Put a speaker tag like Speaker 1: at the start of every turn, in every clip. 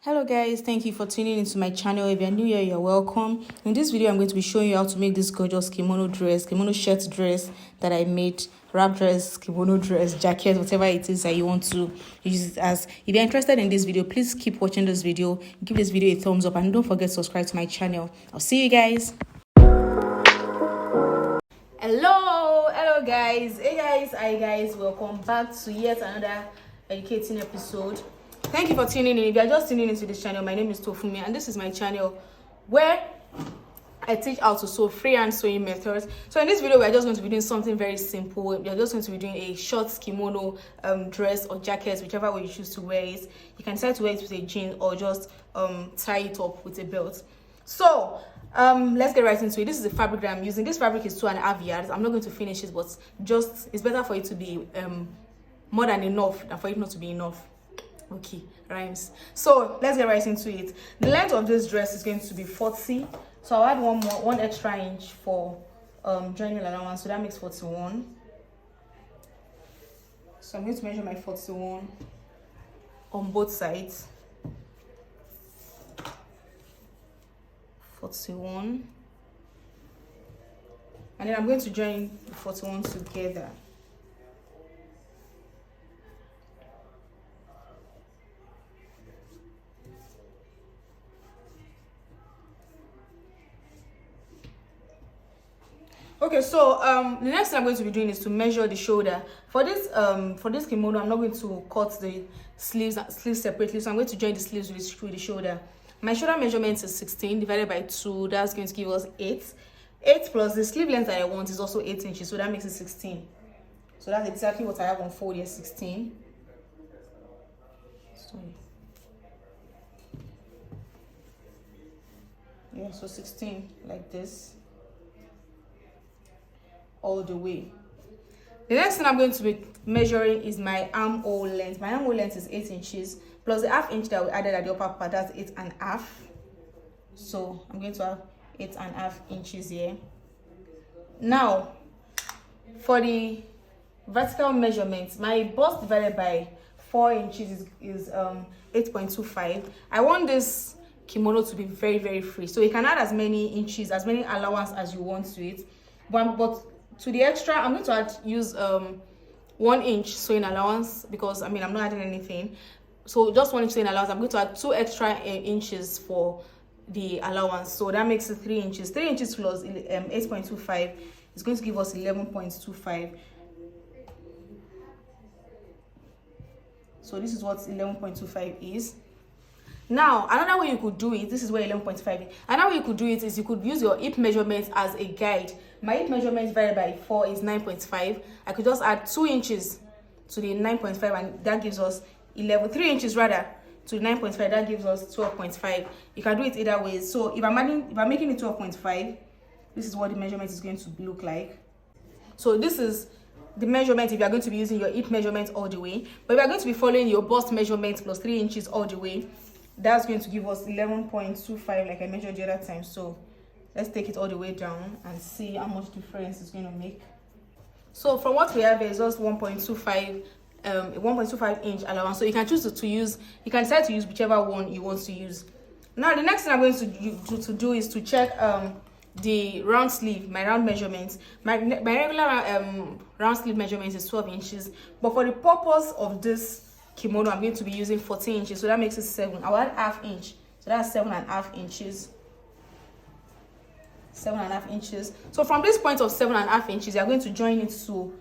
Speaker 1: Hello guys, thank you for tuning into my channel. If you're new here, you're welcome. In this video, I'm going to be showing you how to make this gorgeous kimono shirt dress that I made, wrap dress, kimono dress, jacket, whatever it is that you want to use it as. If you're interested in this video, please keep watching this video, give this video a thumbs up, and don't forget to subscribe to my channel. I'll see you guys. Hello guys. Hi guys, welcome back to yet another educating episode. Thank you for tuning in. If you're just tuning into this channel, my name is Tofunmi, and this is my channel where I teach how to sew freehand sewing methods. So in this video, we're just going to be doing something very simple. We're just going to be doing a short kimono dress or jacket, whichever way you choose to wear it. You can decide to wear it with a jean or just tie it up with a belt. So let's get right into it. This is the fabric that I'm using. This fabric is 2.5 yards. I'm not going to finish it, but just it's better for it to be more than enough than for it not to be enough. Okay, rhymes. So let's get right into it. The length of this dress is going to be 40, so I'll add one extra inch for joining allowance, so that makes 41. So I'm going to measure my 41 on both sides. 41, and then I'm going to join the 41 together. Okay, so the next thing I'm going to be doing is to measure the shoulder. For this kimono, I'm not going to cut the sleeves separately, so I'm going to join the sleeves with the shoulder. My shoulder measurement is 16 divided by 2. That's going to give us 8. 8 plus the sleeve length that I want is also 8 inches, so that makes it 16. So that's exactly what I have on fold here, 16. Sorry. Yeah, so 16 like this. All the way. The next thing I'm going to be measuring is my armhole length. My armhole length is 8 inches plus the ½ inch that we added at the upper part. That's 8.5. So I'm going to have 8.5 inches here. Now for the vertical measurement, my bust divided by 4 inches is 8.25. I want this kimono to be very, very free, so you can add as many inches, as many allowance as you want to it, but to the extra, I'm going to use 1 inch sewing allowance, because I'm not adding anything. So just 1 inch sewing allowance. I'm going to add 2 extra inches for the allowance, so that makes it 3 inches. 3 inches plus 8.25 is going to give us 11.25. So this is what 11.25 is. Now, another way you could do it, this is where 11.5 is. Another way you could do it is you could use your hip measurement as a guide. My hip measurement divided by 4 is 9.5. I could just add 2 inches to the 9.5, and that gives us 3 inches rather to 9.5. That gives us 12.5. You can do it either way. So if I'm making it 12.5, this is what the measurement is going to look like. So this is the measurement if you are going to be using your hip measurement all the way. But if you are going to be following your bust measurement plus 3 inches all the way, that's going to give us 11.25 like I measured the other time. So let's take it all the way down and see how much difference it's going to make. So from what we have here is just 1.25 inch allowance. So you can choose to use, you can decide to use whichever one you want to use. Now the next thing I'm going to do is to check the round sleeve, my round measurements. My regular round sleeve measurement is 12 inches, but for the purpose of this kimono, I'm going to be using 14 inches, so that makes it 7. I'll add ½ inch, so that's 7.5 inches. 7.5 inches. So from this point of 7.5 inches, you're going to join it to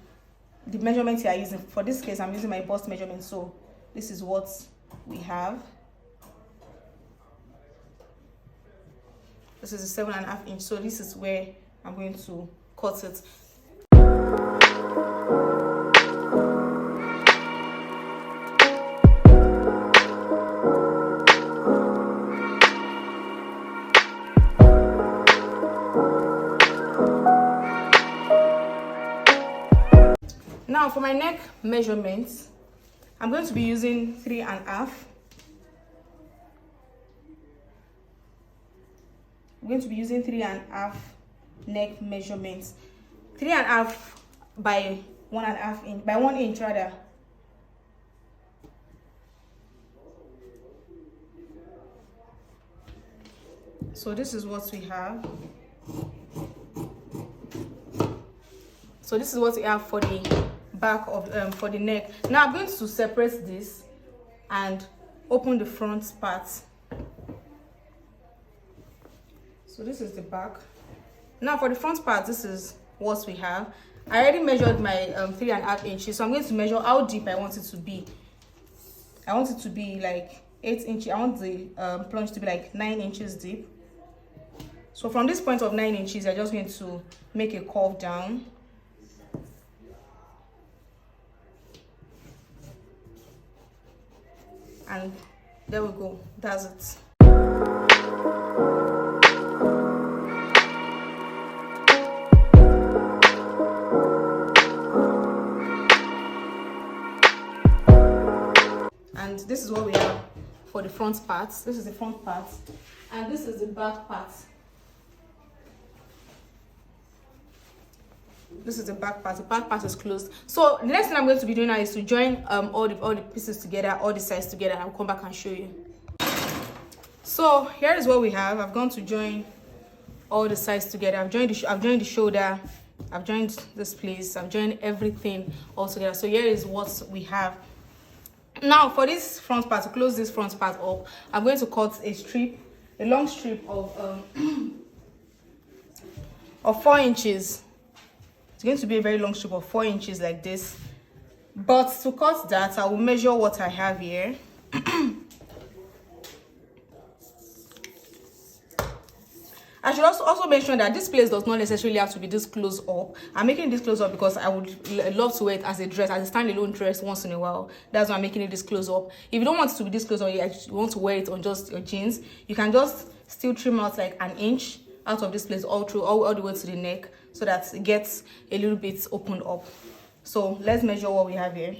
Speaker 1: the measurement you are using. For this case, I'm using my bust measurement, so this is what we have. This is a 7.5 inch, so this is where I'm going to cut it. Now for my neck measurements, I'm going to be using 3.5. I'm going to be using 3.5 neck measurements. 3.5 by 1.5 inch, by 1 inch rather. So this is what we have. So this is what we have for the back of for the neck. Now I'm going to separate this and open the front part. So this is the back. Now for the front part, this is what we have. I already measured my 3.5 inches, so I'm going to measure how deep I want it to be. I want it to be like 8 inches. I want the plunge to be like 9 inches deep. So from this point of 9 inches, I'm just going to make a curve down. And there we go. That's it. And this is what we have for the front part. This is the front part, and this is the back part. This is the back part. The back part is closed. So the next thing I'm going to be doing now is to join all the pieces together, all the sides together, and I'll come back and show you. So here is what we have. I've gone to join all the sides together. I've joined the shoulder. I've joined this place. I've joined everything all together. So here is what we have. Now for this front part, to close this front part up, I'm going to cut a long strip of 4 inches. It's going to be a very long strip of 4 inches like this. But to cut that, I will measure what I have here. I should also mention that this place does not necessarily have to be this close up. I'm making this close up because I would love to wear it as a dress, as a standalone dress once in a while. That's why I'm making it this close up. If you don't want it to be this close up, you want to wear it on just your jeans, you can just still trim out like an inch out of this place all the way to the neck, so that it gets a little bit opened up. So let's measure what we have here.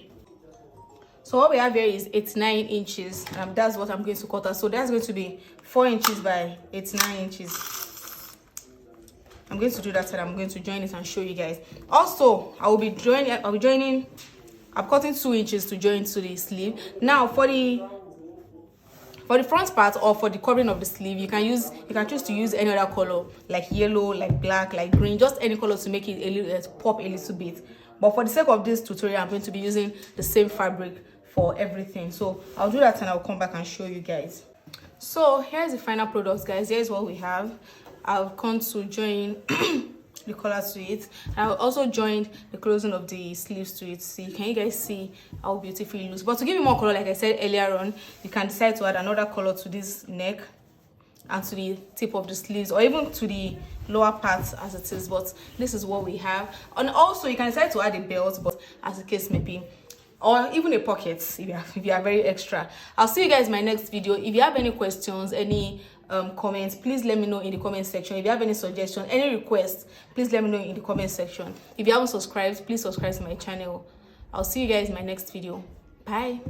Speaker 1: So what we have here is 89 inches. That's what I'm going to cut out. So that's going to be 4 inches by 89 inches. I'm going to do that, and I'm going to join it and show you guys. Also, I'm cutting 2 inches to join to the sleeve. Now for the front part, or for the covering of the sleeve, you can choose to use any other color, like yellow, like black, like green, just any color to make it a little pop a little bit. But for the sake of this tutorial, I'm going to be using the same fabric for everything. So I'll do that and I'll come back and show you guys. So here's the final product, guys. Here's what we have. I've come to join the collar to it. I've also joined the closing of the sleeves to it. See, can you guys see how beautifully it looks? But to give you more color, like I said earlier on, you can decide to add another color to this neck and to the tip of the sleeves, or even to the lower parts as it is. But this is what we have. And also you can decide to add a belt, but as the case may be, or even a pocket if you are very extra. I'll see you guys in my next video. If you have any questions, any comments, please let me know in the comment section. If you have any suggestions, any requests, please let me know in the comment section. If you haven't subscribed, please subscribe to my channel. I'll see you guys in my next video. Bye.